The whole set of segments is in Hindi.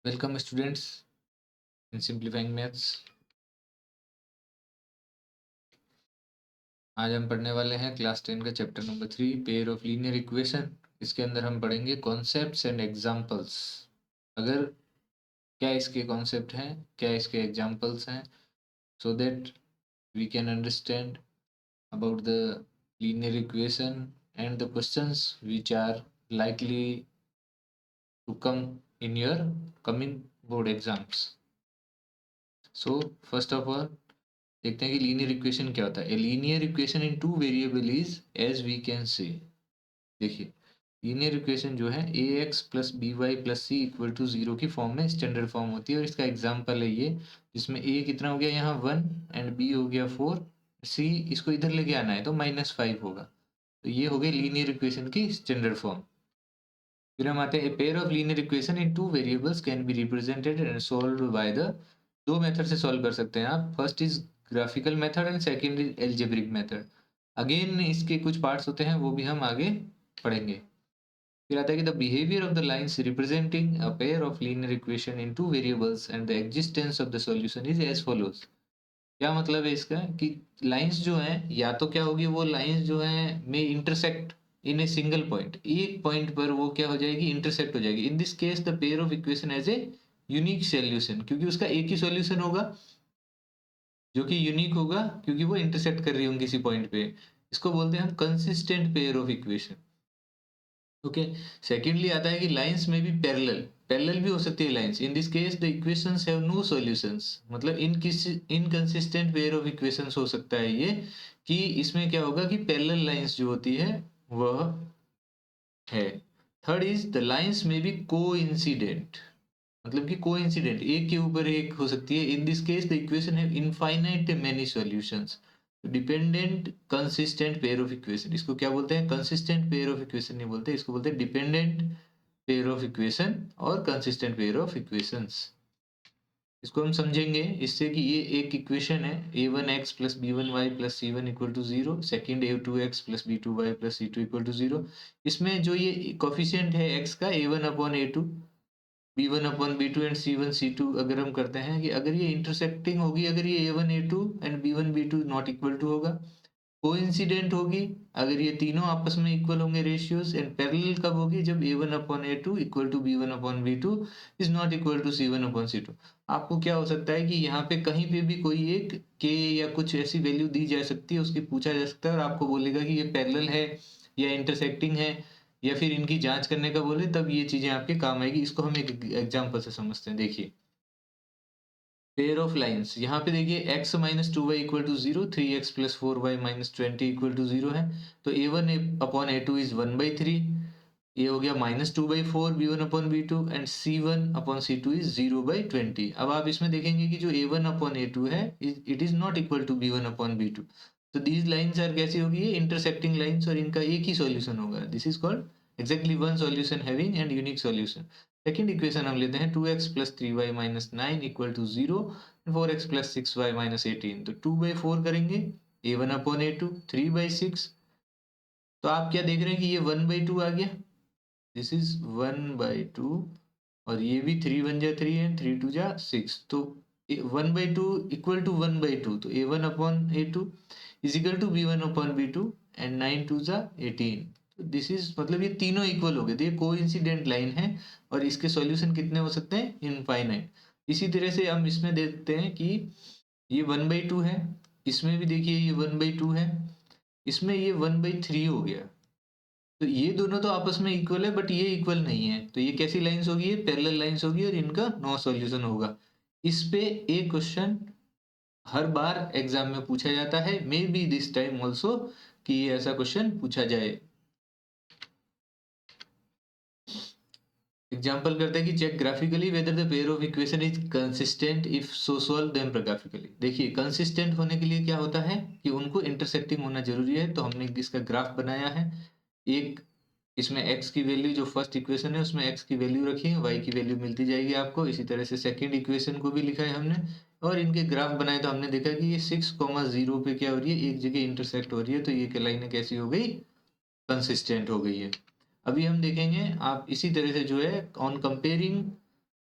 Welcome students in simplifying maths. आज हम पढ़ने वाले हैं क्लास 10 का chapter number 3 pair of linear equation. इसके अंदर हम पढ़ेंगे कॉन्सेप्ट्स एंड एग्जांपल्स। अगर क्या इसके कॉन्सेप्ट हैं, क्या इसके एग्जांपल्स हैं, so that we can understand about the linear equation and the questions which are likely to come in your coming board exams. So first of all, देखते हैं कि लीनियर इक्वेशन क्या होता है। A linear equation in two variable is as we can say. देखिए, लीनियर इक्वेशन जो है a x plus b y plus c equal to 0 की फॉर्म में स्टैंडर्ड फॉर्म होती है। और इसका एग्जांपल है ये, जिसमें ए कितना हो गया यहाँ 1 एंड बी हो गया 4, सी इसको इधर लेके आना है तो -5 होगा। तो ये हो गई लीनियर इक्वेशन की स्टैंडर्ड फॉर्म। फिर हम आते हैं, ए pair of linear equation in two variables can be represented and solved by the. दो मेथड से सॉल्व कर सकते हैं आप। First is graphical method and second is algebraic method. Again इसके कुछ पार्ट्स होते हैं, वो भी हम आगे पढ़ेंगे। फिर आता है कि the behaviour of the lines representing a pair of linear equation in two variables and the existence of the solution is as follows. क्या मतलब है इसका कि लाइंस जो हैं, या तो क्या होगी, वो लाइंस जो हैं में intersect in a single point, एक पॉइंट पर वो क्या हो जाएगी, इंटरसेक्ट हो जाएगी। In this case the pair of equation as a unique solution, क्योंकि उसका एक ही सॉल्यूशन होगा जो कि यूनिक होगा, क्योंकि वो इंटरसेक्ट कर रही होंगी किसी पॉइंट पे। इसको बोलते हैं हम consistent pair of equation. Okay. Secondly आता है कि लाइंस में भी पैरेलल पैरेलल भी हो सकती है lines. In this case the equations have no solutions, मतलब इनकंसिस्टेंट पेयर ऑफ इक्वेशंस हो सकता है ये, कि इसमें क्या होगा कि पैरेलल लाइंस जो होती है वह है। थर्ड इज द लाइंस में भी कोइंसिडेंट, मतलब कि कोइंसिडेंट एक के ऊपर एक हो सकती है। इन this case the equation have infinite many solutions. Dependent consistent pair of equation, इसको क्या बोलते हैं, कंसिस्टेंट पेयर ऑफ इक्वेशन नहीं बोलते, इसको बोलते हैं डिपेंडेंट पेयर ऑफ इक्वेशन और कंसिस्टेंट पेयर ऑफ इक्वेशंस। इसको हम समझेंगे इससे कि ये एक इक्वेशन है a1x plus b1y plus c1 equal to 0, second a2x plus b2y plus c2 equal to 0। इसमें जो ये कोफिशिएंट है x का a1 upon a2, b1 upon b2 and c1 c2, अगर हम करते हैं कि अगर ये इंटरसेक्टिंग होगी, अगर ये a1 a2 and b1 b2 not equal to होगा, कोइंसिडेंट होगी अगर ये तीनों आपस में इक्वल होंगे रेशियोज, एंड पैरेलल कब होगी, जब a1 upon a2 equal to b1 upon b2 is not equal to c1 upon c2। आपको क्या हो सकता है कि यहाँ पे कहीं पे भी कोई एक k या कुछ ऐसी वैल्यू दी जा सकती है, उसकी पूछा जा सकता है और आपको बोलेगा कि ये पैरेलल है या इंटरसेक्टिंग है, या फिर इनकी जांच करने का बोले, तब ये चीजें आपके काम आएगी। इसको हम एक एग्जांपल से समझते हैं। देखिए, पेयर ऑफ लाइंस, यहाँ पे देखिए x minus 2y equal to 0, 3x plus 4y minus 20 equal to 0 है। तो a1 अपॉन a2 इज 1/3, ये हो गया -2/4 b1 upon b2 and c1 upon c2 is 0/20। अब आप इसमें देखेंगे कि जो a1 अपॉन a2 है it is not equal to b1 upon b2। तो दीज लाइंस आर कैसी होगी, ये इंटरसेक्टिंग लाइंस, और इनका एक ही सॉल्यूशन होगा। This is called exactly one solution having and unique solution. Second equation हम लेते हैं 2x plus 3y minus 9 equal to 0, 4x plus 6y minus 18। तो 2/4 करेंगे, a1 अपॉन a2 3/6। तो आप क्या देख रहे हैं कि ये 1/2 आ गया, दिस इज 1/2, और ये भी 3 1 जा 3 एंड 3 2 जा 6। तो 1/2 इक्वल टू 1/2, तो a1 upon a2 is equal to b1 upon b2 and 9 2 जा 18। तो दिस इज, मतलब ये तीनों इक्वल हो गए, तो ये कोइंसिडेंट लाइन है और इसके सॉल्यूशन कितने हो सकते हैं, इनफाइनाइट। इसी तरह से हम इसमें देखते हैं कि ये 1/2 है, इसमें भी देखिए ये 1/2 है, इसमें ये 1/3 हो गया। तो ये दोनों तो आपस में इक्वल है, बट ये इक्वल नहीं है, तो ये कैसी लाइंस होगी, ये पैरेलल लाइंस होगी और इनका नो सॉल्यूशन होगा। इस पे एक क्वेश्चन हर बार एग्जाम में पूछा जाता है, may be this time also, कि ये ऐसा क्वेश्चन पूछा जाए। एग्जाम्पल करते हैं कि check graphically whether the pair of equation is consistent, if so solve them graphically. देखिए, कंसिस्टेंट होने के लिए क्या होता है कि उनको इंटरसेक्टिंग होना जरूरी है। तो हमने इसका ग्राफ बनाया है, एक इसमें x की वैल्यू, जो फर्स्ट इक्वेशन है उसमें x की वैल्यू रखी है, y की वैल्यू मिलती जाएगी आपको। इसी तरह से सेकंड इक्वेशन को भी लिखा है हमने, और इनके ग्राफ बनाए तो हमने देखा कि ये 6,0 पे क्या हो रही है, एक जगह इंटरसेक्ट हो रही है, तो ये लाइनें कैसी हो गई, कंसिस्टेंट हो गई है। अभी हम देखेंगे, आप इसी तरह से जो है on comparing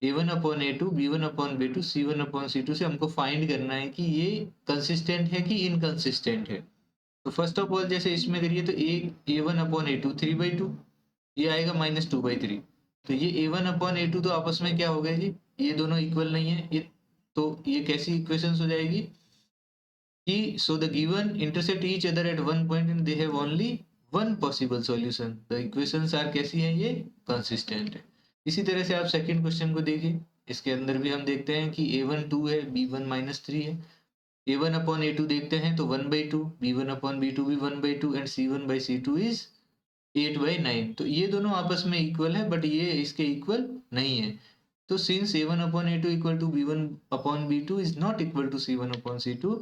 A1 upon A2, B1 upon B2, C1 upon C2 से हमको फाइंड करना है कि ये कंसिस्टेंट है कि इनकंसिस्टेंट है। तो फर्स्ट ऑफ ऑल जैसे इसमें करिए तो A1 अपॉन A2 3/2, ये आएगा -2/3। तो ये A1 अपॉन A2 तो आपस में क्या हो गया जी, ये दोनों इक्वल नहीं है, ये तो ये कैसी इक्वेशंस हो जाएगी कि so the given intersect each other at one point and they have only one possible solution, the equations are कैसी है, ये consistent है। इसी तरह से आप सेकंड क्वेश्चन को देखिए, इसके अंदर भी हम देखते हैं कि A1 2 है, B1 -3 है। A1 अपॉन A2 देखते हैं तो 1/2, B1 अपॉन B2 भी 1/2 एंड C1/C2 इज 8/9। तो ये दोनों आपस में इक्वल है, बट ये इसके इक्वल नहीं है। तो since A1 upon A2 equal to B1 upon B2 is not equal to C1 upon C2,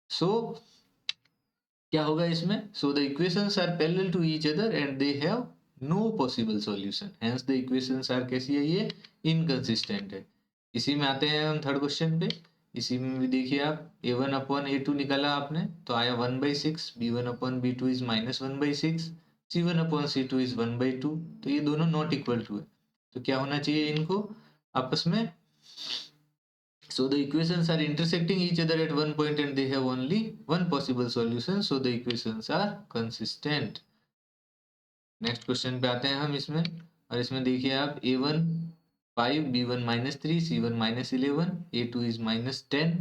so क्या होगा इसमें, so the equations are parallel to each other and they have no possible solution, hence the equations are कैसी है, ये इनकंसिस्टेंट है। इसी में आते हैं हम थर्ड क्वेश्चन पे। इसी में भी देखिए आप A1 अपॉन A2 निकाला आपने तो आया 1/6, B1 upon B2 is -1/6, C1 upon C2 is 1/2। तो ये दोनों नॉट इक्वल टू है, तो क्या होना चाहिए इनको आपस में, so the equations are intersecting each other at one point and they have only one possible solution, so the equations are consistent। Next question पे आते हैं हम इसमें, और इसमें देखिए आप A1 5, B1 -3, C1 -11, A2 is -10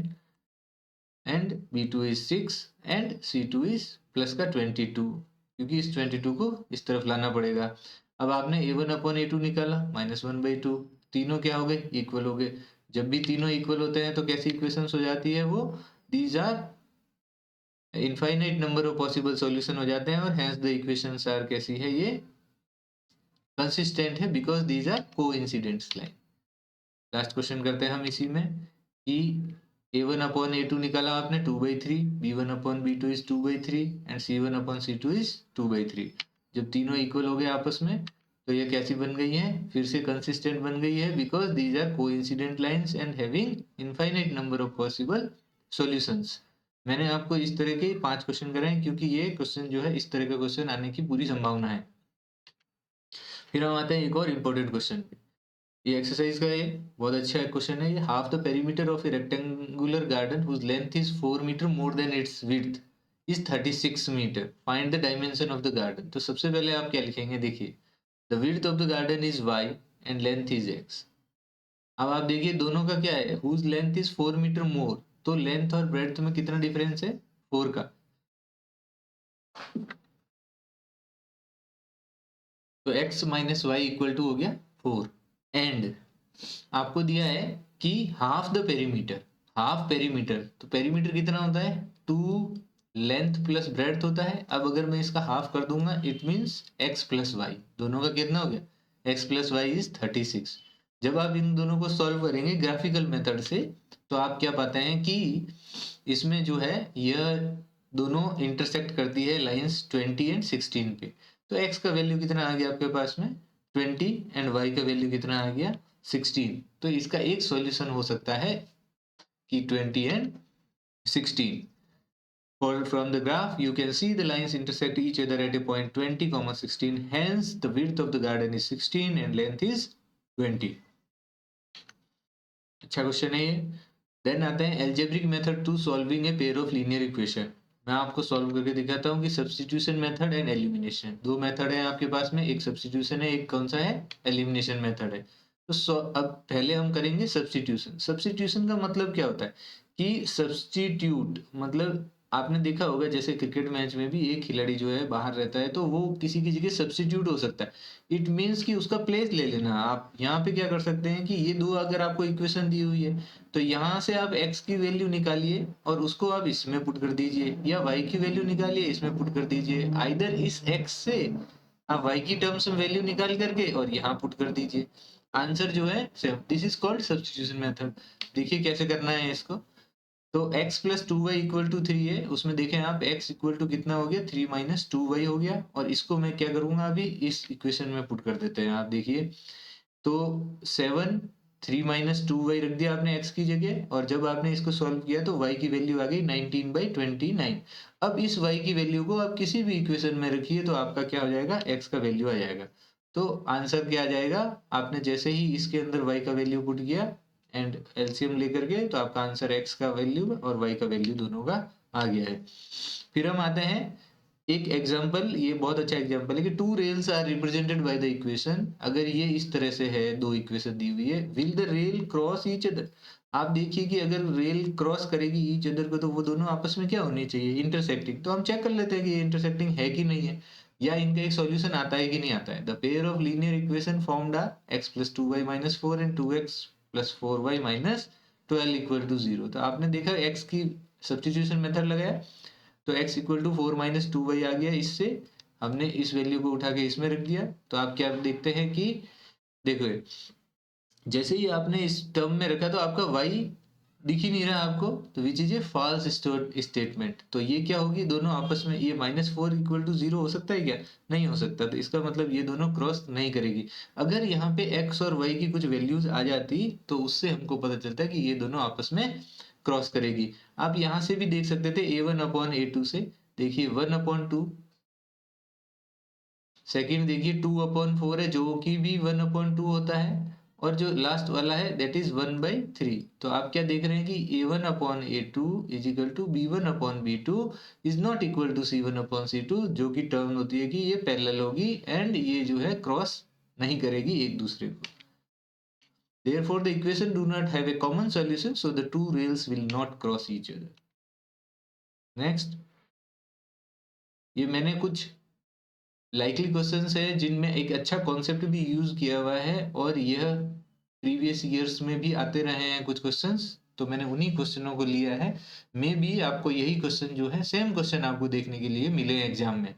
and B2 is 6 and C2 is plus का 22, क्योंकि इस 22 को इस तरफ लाना पड़ेगा। अब आपने A1 अपॉन A2 निकाला -1/2, तीनों क्या हो गए, इक्वल हो गए। जब भी तीनों इक्वल होते हैं तो कैसी इक्वेशंस हो जाती है, वो these are infinite number of possible solution हो जाते हैं, और हेंस द इक्वेशंस आर कैसी है, ये कंसिस्टेंट है because these are coincidents line. Last question करते हैं हम इसी में कि A1 अपॉन A2 निकाला आपने 2/3, B1 upon B2 is 2/3 and C1 upon C2 is 2/3। जब तीनों इक्वल हो गए आपस में तो ये कैसी बन गई है, फिर से कंसिस्टेंट बन गई है, because these are coincident lines and having infinite number of possible solutions. मैंने आपको इस तरह के 5 क्वेश्चन कराए क्योंकि ये क्वेश्चन जो है, इस तरह का क्वेश्चन आने की पूरी संभावना है। फिर हम आते हैं एक और इम्पोर्टेंट क्वेश्चन पे। ये एक्सरसाइज का ये बहुत अच्छा क्वेश्चन है। ये half the perimeter of a rectangular garden whose length is 4 metre more than its width is 36 metre, find the dimension of the garden. तो सबसे पहले आप क्या लिखेंगे, देखिए the width of the garden is y and length is x। अब आप देखिए दोनों का क्या है, whose length is 4 metre more, तो लेंथ और ब्रेड्थ में कितना डिफरेंस है, 4 का। तो x minus Y equal to हो गया 4। एंड आपको दिया है कि half the perimeter, half perimeter, तो पेरीमीटर कितना होता है, 2 लेंथ प्लस ब्रेड्थ होता है। अब अगर मैं इसका हाफ कर दूंगा it means x plus Y, दोनों का कितना हो गया, x प्लस वाई इज 36। जब आप इन दोनों को सॉल्व करेंगे ग्राफिकल मेथड से तो आप क्या पाते हैं कि इसमें जो है यह दोनों इंटरसेक्ट करती है लाइंस 20 एंड 16 पे। तो x का वैल्यू कितना आ गया आपके पास में 20 एंड y का वैल्यू कितना आ गया 16। तो इसका एक सॉल्यूशन हो सकता है कि 20 and 16। For from the graph you can see the lines intersect each other at a point 20, 16, hence the width of the garden is 16 and length is 20। अच्छा क्वेश्चन है ये। देन आते हैं algebraic method to solving a pair of linear equation. मैं आपको सॉल्व करके दिखाता हूँ कि सब्स्टिट्यूशन मेथड एंड एलिमिनेशन, दो मेथड है आपके पास में, एक सब्स्टिट्यूशन है, एक कौन सा है, एलिमिनेशन मेथड है। तो अब पहले हम करेंगे सब्स्टिट्यूशन। सब्स्टिट्यूशन का मतलब क्या होता है कि सब्स्टिट्यूट मतलब आपने देखा होगा जैसे क्रिकेट मैच में भी एक खिलाड़ी जो है बाहर रहता है तो वो किसी की जगह सब्स्टिट्यूट हो सकता है। इट मीन्स कि उसका प्लेस ले लेना। आप यहाँ पे क्या कर सकते हैं कि ये दो अगर आपको इक्वेशन दी हुई है तो यहाँ से आप x की वैल्यू निकालिए और उसको आप इसमें पुट कर दीजिए, या y की वैल्यू निकालिए इसमें पुट कर दीजिए। आइदर इस x से आप y की टर्म्स में वैल्यू निकाल करके और यहाँ पुट कर दीजिए, आंसर जो है same. This is called substitution method. देखिए कैसे करना है इसको। तो x plus 2y equal to 3 है, उसमें देखें आप x इक्वल टू कितना हो गया 3 माइनस 2y हो गया, और इसको मैं क्या करूंगा अभी इस इक्वेशन में पुट कर देते हैं। आप देखिए तो 7 3 माइनस 2y रख दिया आपने x की जगह, और जब आपने इसको सॉल्व किया तो y की वैल्यू आ गई 19/29। अब इस y की वैल्यू को आप किसी भी इक्वेशन में रखिए तो आपका क्या हो जाएगा, x का वैल्यू आ जाएगा। तो आंसर क्या आ जाएगा, आपने जैसे ही इसके अंदर y का वैल्यू पुट किया एंड एलसीएम लेकर के, तो आपका आंसर x का वैल्यू और y का वैल्यू दोनों का आ गया है। फिर हम आते हैं एक एग्जांपल, ये बहुत अच्छा एग्जांपल है कि two rails are represented by the equation. अगर ये इस तरह से है, दो इक्वेशन दी हुई है, will the rail cross each other. आप देखिए कि अगर रेल क्रॉस करेगी ईच अदर को, तो वो दोनों आपस में क्या होनी चाहिए, इंटरसेक्टिंग। तो हम चेक कर लेते हैं कि ये इंटरसेक्टिंग है कि नहीं है, या इनका एक सॉल्यूशन आता है कि नहीं आता है। The pair of linear equation formed are x + 2y - 4 and 2x + 4y - 12 = 0। तो आपने देखा x की सब्स्टिट्यूशन मेथड लगाया, तो x = 4 - 2y आ गया। इससे हमने इस वैल्यू को उठा के इसमें रख दिया। तो आप क्या देखते हैं कि देखो, जैसे ही आपने इस टर्म में रखा तो आपका y दिख ही नहीं रहा आपको, तो which is a false statement. तो ये क्या होगी, दोनों आपस में, ये -4 = 0 हो सकता है क्या, नहीं हो सकता। तो इसका मतलब ये दोनों क्रॉस नहीं करेगी। अगर यहाँ पे x और y की कुछ वैल्यूज आ जाती, तो उससे हमको पता चलता है कि ये दोनों आपस में क्रॉस करेगी। आप यहाँ से भी देख सकते थे a1/a2 से, देखिए 1/2, सेकंड देखिए 2/4 है, जो कि भी 1/2 होता है, और जो लास्ट वाला है दैट इज 1/3। तो आप क्या देख रहे हैं कि a1/a2 = b1/b2 is not equal to c1/c2, जो कि टर्म होती है कि ये पैरेलल होगी एंड ये जो है क्रॉस नहीं करेगी एक दूसरे को। Therefore the equation do not have a common solution, so the two rails will not cross each other. Next, ये मैंने कुछ लाइकली क्वेश्चंस है जिनमें एक अच्छा कॉन्सेप्ट भी यूज किया हुआ है, और यह प्रीवियस ईयर्स में भी आते रहे हैं कुछ क्वेश्चंस, तो मैंने उन्हीं क्वेश्चनों को लिया है। मे बी आपको यही क्वेश्चन जो है, सेम क्वेश्चन आपको देखने के लिए मिले एग्जाम में।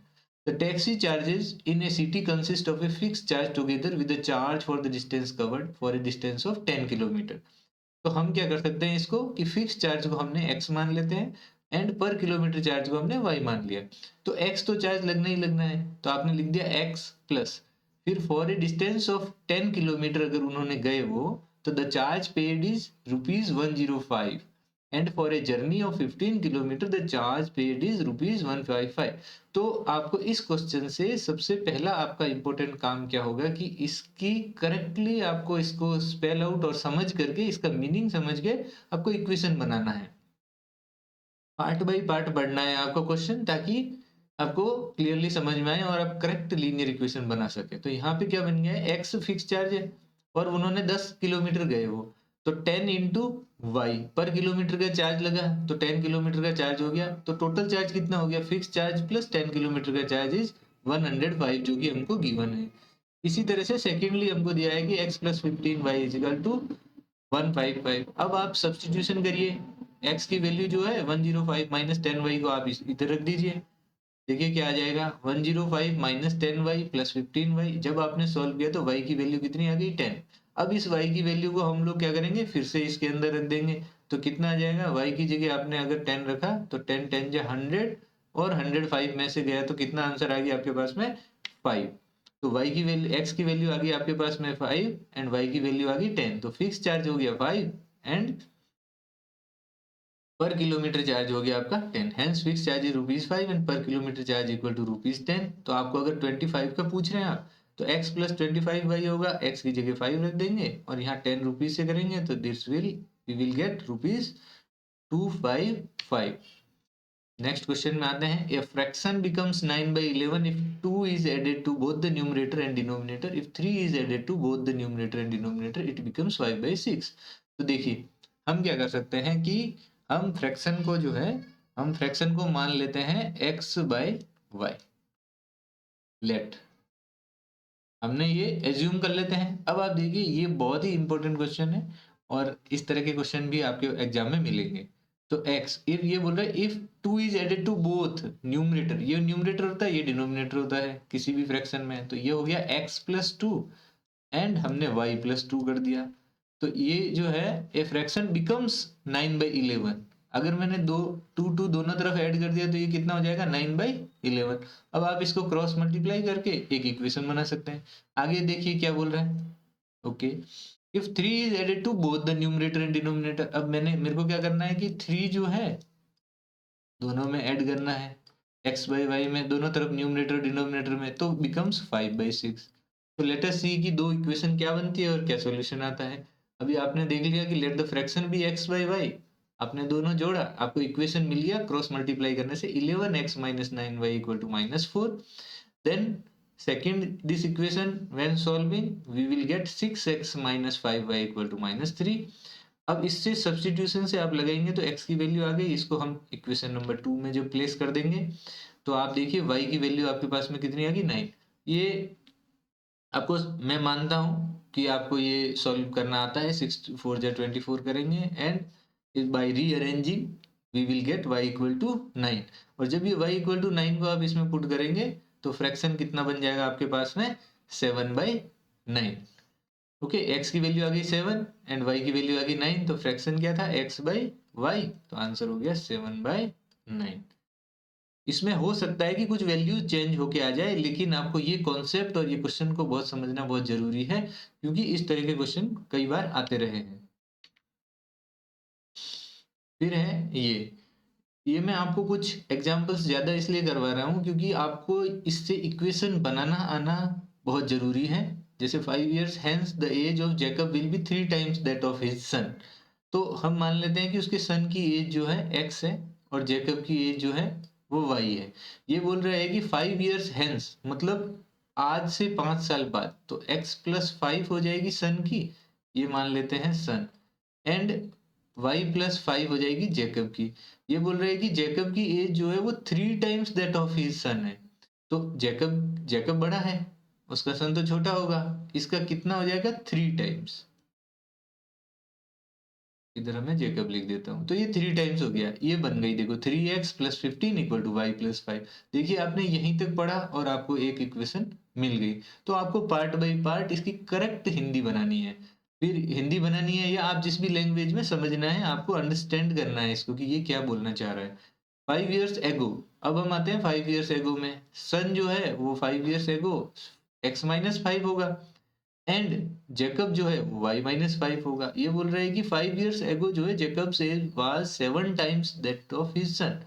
The taxi charges in a city consist of a fixed charge together with a charge for the distance covered for a distance of 10 kilometre. तो हम क्या कर सकते हैं इसको, कि फिक्स चार्ज को हमने x मान लेते हैं एंड पर किलोमीटर चार्ज को हमने y मान लिया। तो x तो चार्ज लगना ही लगना है, तो आपने लिख दिया x प्लस, फिर for a distance of 10 kilometre अगर उन्होंने गए वो, तो the charge paid is ₹105 and for a journey of 15 kilometre the charge paid is ₹155। तो आपको इस क्वेश्चन से सबसे पहला आपका इंपॉर्टेंट काम क्या होगा, कि इसकी करेक्टली आपको इसको स्पेल आउट और समझ करके, इसका मीनिंग समझ के आपको इक्वेशन बनाना है। पार्ट बाय पार्ट पढ़ना है आपको क्वेश्चन, ताकि आपको क्लियरली समझ में आए और आप करेक्ट लीनियर इक्वेशन बना सके। तो यहाँ पे क्या बन गया है, एक्स फिक्स चार्ज है और उन्होंने 10 किलोमीटर गए वो, तो 10 इंटू वाई, पर किलोमीटर का चार्ज लगा तो 10 किलोमीटर का चार्ज हो गया। तो टोटल चार्ज कितना हो गया, फिक्स चार्ज प्लस 10 किलोमीटर का चार्ज इज 105, जो कि हमको गिवन है। इसी तरह से सेकेंडली हमको दिया है कि x + 15y = 155। अब आप सब्स्टिट्यूशन करिए, x की वैल्यू जो है 105 - 10y को आप इधर रख दीजिए। देखिए क्या आ जाएगा, 105 - 10y + 15y। जब आपने सॉल्व किया तो y की वैल्यू कितनी आ गई, 10। अब इस y की वैल्यू को हम लोग क्या करेंगे, फिर से इसके अंदर रख देंगे। तो कितना आ जाएगा, y की जगह आपने अगर 10 रखा तो 10 10 जा 100, और 105 में से गया तो कितना आंसर आ गया आपके पास में, 5। तो y की वैल्यू, x की वैल्यू आ गई आपके पास में 5 एंड y की वैल्यू आ गई 10। तो फिक्स चार्ज हो गया 5 एंड पर किलोमीटर चार्ज हो गया आपका 10। Hence fix charge is ₹5 and पर किलोमीटर चार्ज इक्वल टू ₹10। तो आपको अगर 25 का पूछ रहे हैं आप, तो x + 25y होगा, x की जगह 5 रख देंगे और यहाँ 10 रुपीज से करेंगे, तो this we will get ₹255। Next question में आते हैं, a fraction becomes 9/11 if 2 is added to both the numerator and denominator, if 3 is added to both the numerator and denominator it becomes 5/6। तो देखिए हम क्या कर सकते हैं कि हम फ्रैक्शन को जो है, हम फ्रैक्शन को मान लेते हैं x/y। लेट हमने ये एज्यूम कर लेते हैं। अब आप देखिए ये बहुत ही इंपॉर्टेंट क्वेश्चन है, और इस तरह के क्वेश्चन भी आपके एग्जाम में मिलेंगे। तो x, इफ ये बोल रहा है if 2 is added to both numerator, ये न्यूमरेटर होता है, ये डिनोमिनेटर होता है किसी भी फ्रैक्शन में, तो ये हो गया x + 2 एंड हमने y + 2 कर दिया। तो ये जो है ए फ्रैक्शन बिकम्स 9/11। अगर मैंने 2 दोनों तरफ ऐड कर दिया तो ये कितना हो जाएगा, 9/11। अब आप इसको क्रॉस मल्टीप्लाई करके एक इक्वेशन बना सकते हैं। आगे देखिए क्या बोल रहा है, okay, if 3 is added to both the numerator and denominator. अब मेरे को क्या करना है कि 3 जो है दोनों में ऐड करना है, x/y में दोनों तरफ न्यूमरेटर डिनोमिनेटर में, तो बिकम्स 5/6। तो लेट अस सी की दो इक्वेशन क्या बनती है और क्या सॉल्यूशन आता है। अभी आपने देख लिया कि let the fraction be x by Y, आपने दोनों जोड़ा, आपको इक्वेशन मिल गया क्रॉस मल्टीप्लाई करने से 11x minus 9y equal to -4। Then second this equation when solving we will get 6x minus 5y equal to -3। अब इससे सब्स्टिट्यूशन से आप लगाएंगे तो x की वैल्यू आ गई, इसको हम इक्वेशन नंबर 2 में जो प्लेस कर देंगे तो आप देखिए y की वैल्यू आपके पास में कितनी आ गई 9। ये आपको मैं मानता हूं कि आपको ये सॉल्व करना आता है, 6 4 जा 24 करेंगे and by rearranging we will get y equal to 9। और जब ये y इक्वल टू 9 को आप इसमें पुट करेंगे तो फ्रैक्शन कितना बन जाएगा आपके पास में 7/9। ओके, x की वैल्यू आ गई 7 एंड y की वैल्यू आ गई 9, तो फ्रैक्शन क्या था x बाई वाई, तो आंसर हो गया 7/9। इसमें हो सकता है कि कुछ वैल्यू चेंज होके आ जाए, लेकिन आपको ये कॉन्सेप्ट और ये क्वेश्चन को बहुत समझना बहुत जरूरी है क्योंकि इस तरह के क्वेश्चन कई बार आते रहे हैं। फिर है ये मैं आपको कुछ एग्जांपल्स ज्यादा इसलिए करवा रहा हूँ क्योंकि आपको इससे इक्वेशन बनाना आना बहुत जरूरी है। जैसे 5 years hence the age of Jacob will be 3 times that of his son। तो हम मान लेते हैं कि उसके सन की एज जो है x है और जेकब की एज जो है वो y है। ये बोल रहा है कि 5 years hence मतलब आज से 5 साल बाद, तो x प्लस 5 हो जाएगी सन की, ये मान लेते हैं सन, एंड y प्लस 5 हो जाएगी जेकब की। ये बोल रहे हैं कि जेकब की एज जो है वो 3 times that of his son है। तो जेकब जेकब बड़ा है, उसका सन तो छोटा होगा, इसका कितना हो जाएगा 3 टाइम्स। इधर मैं जेकब लिख देता हूँ, तो ये 3 टाइम्स हो गया, ये बन गई देखो 3x plus 15 equal to Y plus 5। देखिए आपने यहीं तक पढ़ा और आपको एक इक्वेशन मिल गई। तो आपको पार्ट बाय पार्ट इसकी करेक्ट हिंदी बनानी है। फिर हिंदी बनानी है या आप जिस भी लैंग्वेज में समझना है, आपको अंडरस्टैंड करना है इसको कि ये क्या बोलना चाह रहा है। 5 years एगो, अब हम आते हैं 5 years एगो में। सन जो है वो 5 years एगो x माइनस 5 होगा एंड जेकब जो है वो y माइनस 5 होगा। ये बोल रहे हैं कि 5 years एगो जो है जेकब से was 7 times that of his son.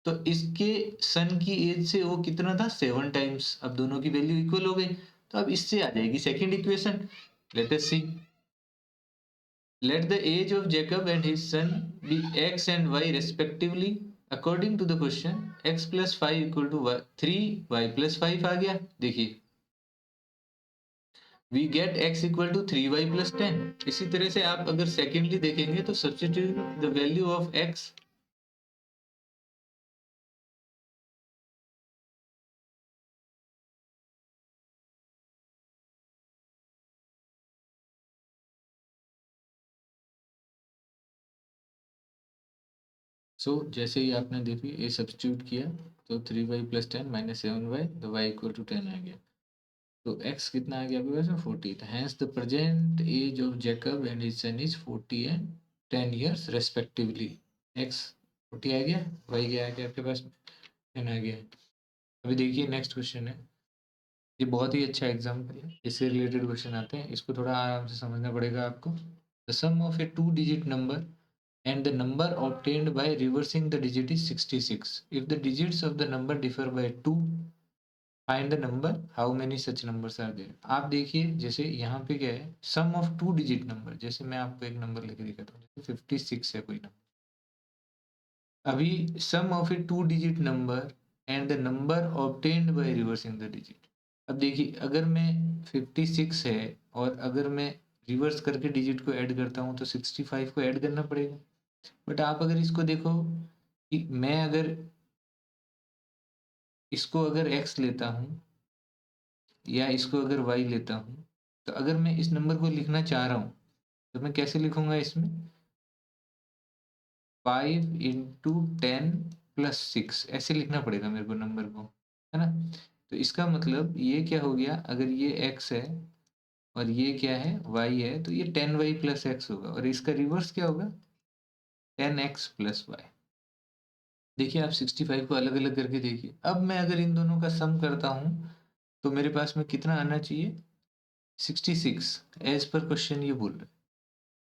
तो इसके सन की एज से वो कितना था 7 टाइम्स। अब दोनों की वैल्यू इक्वल हो गई, तो अब इससे आ जाएगी second equation. Let us see, let the age of Jacob and his son be x and y respectively according to the question। x plus 5 equal to 3 y plus 5 आ गया। देखिए we get x equal to 3y plus 10। इसी तरह से आप अगर सेकेंडली देखेंगे तो substitute the value of x। जैसे ही आपने देखी ये सब्स्टिट्यूट किया तो 3y plus 10 minus 7y, तो y equal to 10 आ गया। तो x कितना आ गया आपके पास में 40। Hence the present age of Jacob and his son is 40 and 10 years respectively। x 40 आ गया, y क्या आ गया आपके पास में 10 आ गया। अभी देखिए नेक्स्ट क्वेश्चन है, ये बहुत ही अच्छा एग्जाम्पल है, इससे रिलेटेड क्वेश्चन आते हैं, इसको थोड़ा आराम से समझना पड़ेगा आपको। The sum of a 2 digit number and the number obtained by reversing the digit is 66। if the digits of the number differ by 2, find the number how many such numbers are there। आप देखिए जैसे यहाँ पे क्या है, सम ऑफ 2 डिजिट नंबर, जैसे मैं आपको एक नंबर लेके दिखाता हूँ, जैसे 56 है कोई नंबर। अभी sum of a 2 digit number and the number obtained by reversing the digit. अब देखिए अगर मैं 56 है और अगर मैं रिवर्स करके डिजिट को ऐड करता हूँ तो 65 को ऐड करना पड़ेगा। बट आप अगर इसको देखो कि मैं अगर इसको अगर x लेता हूँ या इसको अगर y लेता हूँ, तो अगर मैं इस नंबर को लिखना चाह रहा हूँ तो मैं कैसे लिखूंगा इसमें 5 इंटू 10 प्लस 6 ऐसे लिखना पड़ेगा मेरे को नंबर को, है ना। तो इसका मतलब ये क्या हो गया, अगर ये x है और ये क्या है y है, तो ये 10y प्लस x होगा और इसका रिवर्स क्या होगा 10x प्लस y। देखिए आप 65 को अलग अलग करके देखिए। अब मैं अगर इन दोनों का सम करता हूँ तो मेरे पास में कितना आना चाहिए 66 एज पर क्वेश्चन ये बोल रहे हैं,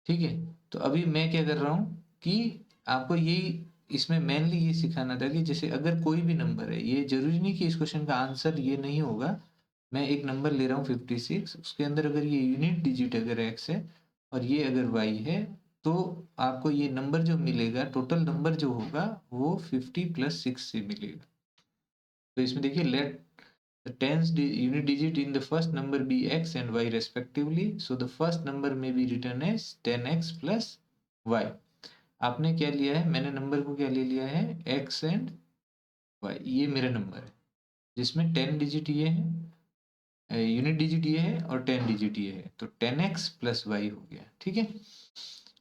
ठीक है। तो अभी मैं क्या कर रहा हूँ कि आपको यही इसमें मेनली ये सिखाना था कि जैसे अगर कोई भी नंबर है, ये जरूरी नहीं कि इस क्वेश्चन का आंसर ये नहीं होगा, मैं एक नंबर ले रहा हूँ 56, उसके अंदर अगर ये यूनिट डिजिट अगर x है और ये अगर y है, तो आपको ये नंबर जो मिलेगा, टोटल नंबर जो होगा वो 50 प्लस 6 से मिलेगा। तो इसमें देखिए, late the tens unit digit in the first number be x and y respectively, so the first number may be written as 10x plus y। आपने क्या लिया है, मैंने नंबर को क्या ले लिया है, x एंड y, ये मेरा नंबर है जिसमें 10 डिजिट ये है, यूनिट डिजिट ये है और 10 डिजिट ये है, तो 10x प्लस वाई हो गया। ठीक है,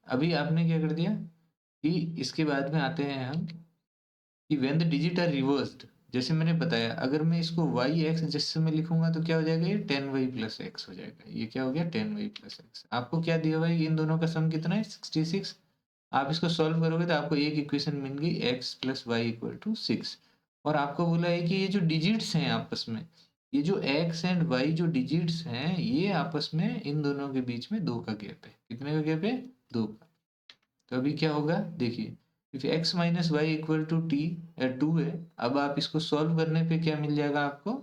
अभी आपने क्या कर दिया कि इसके बाद में आते हैं हम कि when the digit are reversed, जैसे मैंने बताया, अगर मैं इसको वाई एक्स जैसे मैं लिखूंगा तो क्या हो जाएगा, ये 10y प्लस एक्स हो जाएगा। ये क्या हो गया, 10y प्लस एक्स। आपको क्या दिया भाई, इन दोनों का सम कितना है, 66। आप इसको सॉल्व करोगे तो आपको एक इक्वेशन मिल गई, x plus Y equal to 6। और आपको बोला है कि ये जो डिजिट्स हैं आपस में, ये जो x एंड y जो डिजिट्स हैं, ये आपस में इन दोनों के बीच में 2 का गैप है। कितने का गैप है, 2 का। तो अभी क्या होगा, देखिए, if x minus Y equal to T 2 है, अब आप इसको सॉल्व करने पे क्या मिल जाएगा आपको,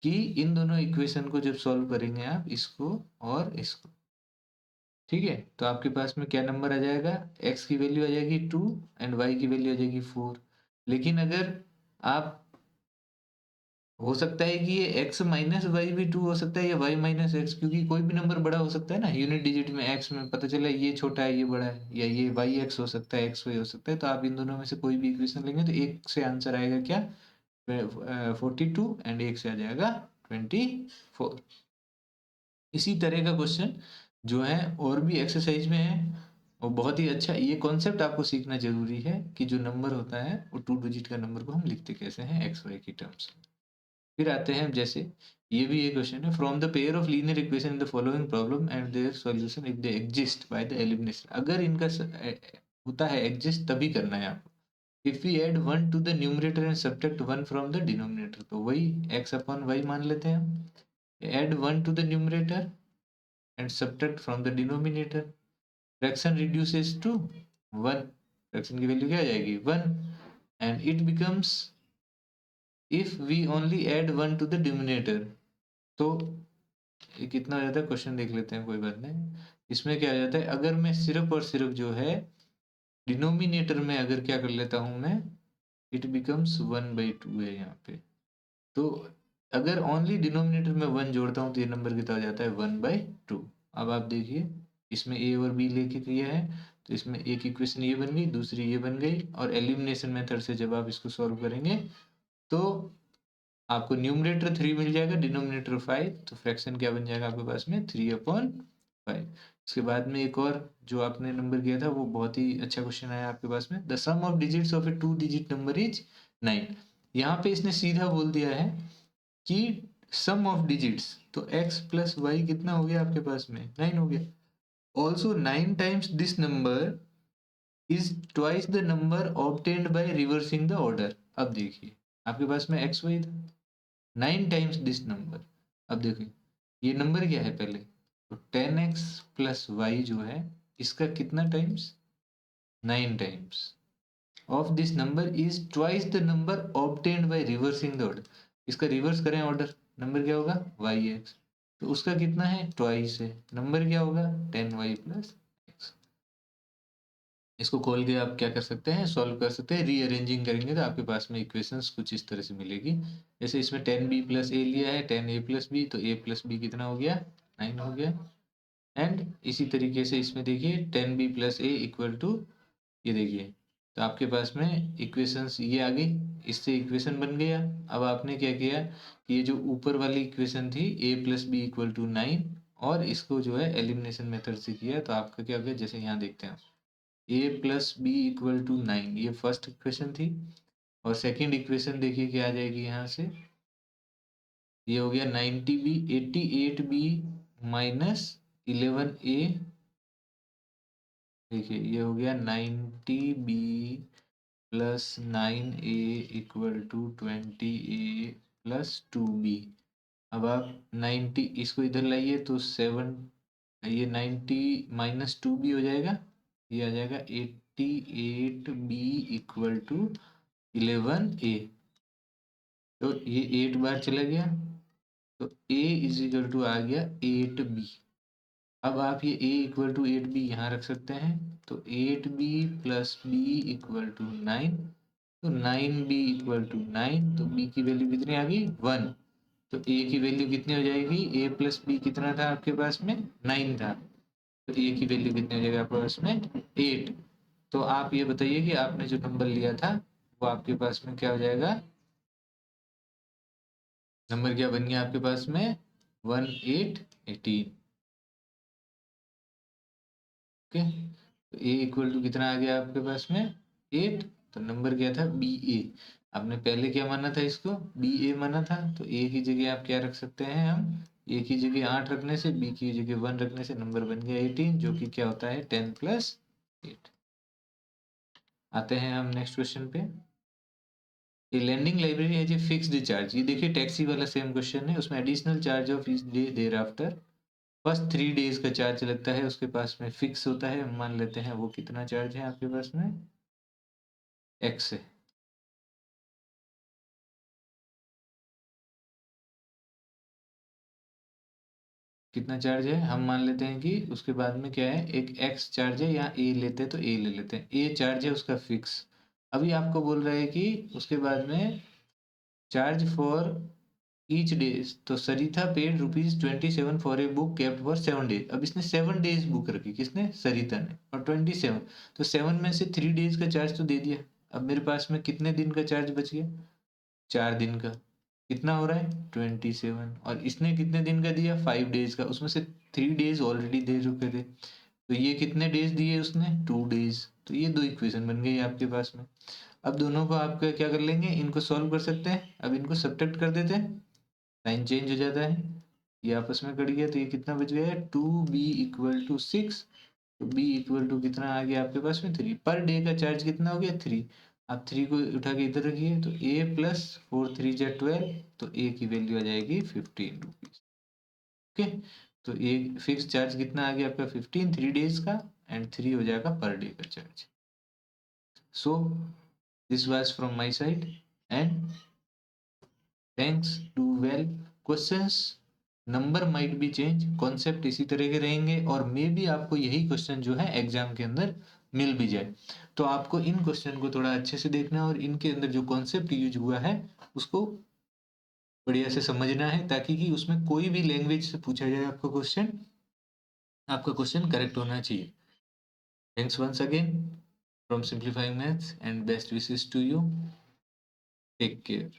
कि इन दोनों इक्वेशन को जब सॉल्व करेंगे आप, इसको और इसको, ठीक है, तो आपके पास में क्या नंबर आ जाएगा, x की वैल्यू आ जाएगी 2 एंड y की वैल्यू आ जाएगी 4। लेकिन अगर आप, हो सकता है कि ये x माइनस वाई भी 2 हो सकता है, या y माइनस एक्स, क्योंकि कोई भी नंबर बड़ा हो सकता है ना, यूनिट डिजिट में x में पता चला ये छोटा है ये बड़ा है, या ये वाई एक्स हो सकता है, एक्स वाई हो सकता है। तो आप इन दोनों में से कोई भी इक्वेशन लेंगे तो एक से आंसर आएगा क्या, 42 एंड एक से आ जाएगा 24। इसी तरह का क्वेश्चन जो है और भी एक्सरसाइज में है, और बहुत ही अच्छा ये कॉन्सेप्ट आपको सीखना जरूरी है कि जो नंबर होता है वो 2 डिजिट का नंबर को हम लिखते कैसे हैं एक्स वाई की टर्म्स में। फिर आते हैं, जैसे ये भी एक क्वेश्चन है, from the pair of linear equation in the following problem and their solution if they exist by the elimination. अगर इनका होता है एग्जिस्ट तभी करना है आपको। If we add 1 to the numerator and subtract 1 from the denominator, तो वही x अपॉन वाई मान लेते हैं हम। Add 1 to the numerator and subtract from the denominator, fraction reduces to 1, fraction की वैल्यू क्या आ जाएगी 1, and it becomes if we only add 1 to the denominator। तो ये कितना हो जाता है, क्वेश्चन देख लेते हैं, कोई बात नहीं। इसमें क्या आ जाता है, अगर मैं सिर्फ और सिर्फ जो है डिनोमिनेटर में अगर क्या कर लेता हूं मैं, इट बिकम्स 1/2 है यहाँ पे। तो अगर ओनली डिनोमिनेटर में 1 जोड़ता हूँ तो ये नंबर कितना हो जाता है, 1/2। अब आप देखिए, इसमें ए और बी लेके किया है, तो इसमें एक इक्वेशन ये बन गई, दूसरी ये बन गई, और एलिमिनेशन मेथड से जब आप इसको सॉल्व करेंगे तो आपको न्यूमरेटर 3 मिल जाएगा, डिनोमिनेटर 5, तो फ्रैक्शन क्या बन जाएगा आपके पास में, 3/5। इसके बाद में एक और जो आपने नंबर किया था वो बहुत ही अच्छा क्वेश्चन आया आपके पास में, the sum of digits of a 2 digit number is 9। यहाँ पे इसने सीधा बोल दिया है कि सम ऑफ डिजिट्स, तो x प्लस वाई कितना हो गया आपके पास में, 9 हो गया। Also 9 times this number is twice the number obtained by reversing the order. अब देखिए, आपके पास में x वाई था, 9 टाइम्स दिस नंबर। अब देखिए ये नंबर क्या है पहले, तो 10x प्लस वाई जो है, इसका कितना times, 9 times of this number is twice the number obtained by reversing the order. इसका रिवर्स करें ऑर्डर, नंबर क्या होगा, वाई एक्स, तो उसका कितना है, ट्वाइस है, नंबर क्या होगा, 10y प्लस एक्स। इसको खोल के आप क्या कर सकते हैं, सॉल्व कर सकते हैं, रीअरेंजिंग करेंगे तो आपके पास में इक्वेशंस कुछ इस तरह से मिलेगी। जैसे इसमें 10b प्लस ए लिया है, 10a प्लस बी, तो a प्लस बी कितना हो गया, 9 हो गया। एंड इसी तरीके से इसमें देखिए 10b plus A equal to, ये देखिए, तो आपके पास में इक्वेशंस ये आ गई, इससे इक्वेशन बन गया। अब आपने क्या किया कि ये जो ऊपर वाली इक्वेशन थी a plus b equal to 9, और इसको जो है एलिमिनेशन मेथड से किया, तो आपका क्या हो गया, जैसे यहाँ देखते हैं, a plus b equal to 9, ये फर्स्ट इक्वेशन थी। और सेकेंड इक्वेशन देखिए क्या आ जाएगी यहाँ से, ये हो गया 90b 88b माइनस 11a। देखिए ये हो गया 90b plus 9a equal to 20a plus 2b। अब आप 90 इसको इधर लाइए तो 7, ये 90 माइनस 2b हो जाएगा, ये आ जाएगा 88b इक्वल टू 11a। तो ये 8 बार चला गया, तो a इज इक्वल टू आ गया 8b। अब आप ये a इक्वल टू 8b यहाँ रख सकते हैं, तो 8b plus b equal to 9, तो 9b इक्वल टू 9, तो b की वैल्यू कितनी आ गई 1। तो a की वैल्यू कितनी हो जाएगी, a प्लस b कितना था आपके पास में 9 था, तो a की वैल्यू कितनी हो जाएगी आपके पास में 8। तो आप ये बताइए कि आपने जो नंबर लिया था वो आपके पास में क्या हो जाएगा, नंबर क्या बन गया आपके पास में 1818। ओके, तो a इक्वल टू कितना आ गया आपके पास में 8, तो नंबर क्या था बी ए। आपने पहले क्या माना था, इसको बी ए माना था, तो a की जगह आप क्या रख सकते हैं, हम a की जगह 8 रखने से, b की जगह 1 रखने से नंबर बन गया 18, जो कि क्या होता है 10 प्लस 8। आते हैं हम नेक्स्ट क्वेश्चन पे। ये लैंडिंग लाइब्रेरी है जी फिक्स्ड चार्ज, ये देखिए टैक्सी वाला सेम क्वेश्चन है, उसमें additional charge of each day thereafter, बस 3 डेज का चार्ज लगता है, उसके पास में फिक्स होता है, मान लेते हैं वो कितना चार्ज है आपके पास में एक्स है। कितना चार्ज है, हम मान लेते हैं कि उसके बाद में क्या है, एक एक्स चार्ज है, या ए लेते हैं तो ए ले लेते हैं, ए चार्ज है उसका फिक्स। अभी आपको बोल रहा है कि उसके बाद में चार्ज फॉर ईच डेज, तो Sarita paid ₹27 for a book kept for 7 days. अब इसने 7 डेज बुक रखी, किसने, सरिता ने, और 27, तो 7 में से 3 डेज का चार्ज तो दे दिया। अब मेरे पास में कितने दिन का चार्ज बच गया, 4 दिन का, कितना हो रहा है 27, और इसने कितने दिन का दिया 5 डेज का, उसमें से 3 डेज ऑलरेडी दे चुके थे, तो ये कितने डेज दिए उसने 2 डेज। तो ये दो इक्वेशन बन गई आपके पास में। अब दोनों को आप क्या कर लेंगे, इनको सॉल्व कर सकते हैं, अब इनको सब्ट्रैक्ट कर देते हैं, साइन चेंज हो जाता है, ये आपस में कट गया, तो ये कितना बच गया है 2b = 6, तो b इक्वल टू कितना आ गया आपके पास में 3, पर डे का चार्ज कितना हो गया 3। आप 3 को उठा के इधर रखिए, तो a प्लस 4×3 = 12, तो a की वैल्यू आ जाएगी 15 रुपीज। ओके, तो ये फिक्स चार्ज कितना आ गया आपका 15, 3 डेज का, एंड 3 हो जाएगा पर डे का charge. So this was from my side, and thanks to well questions, number might be change, concept इसी तरह के रहेंगे, और मे बी आपको यही क्वेश्चन जो है एग्जाम के अंदर मिल भी जाए, तो आपको इन क्वेश्चन को थोड़ा अच्छे से देखना है, और इनके अंदर जो कॉन्सेप्ट यूज हुआ है उसको बढ़िया से समझना है, ताकि कि उसमें कोई भी लैंग्वेज से पूछा जाए आपका क्वेश्चन, आपका क्वेश्चन करेक्ट होना चाहिए। Thanks once again from simplifying maths, and best wishes to you, take care.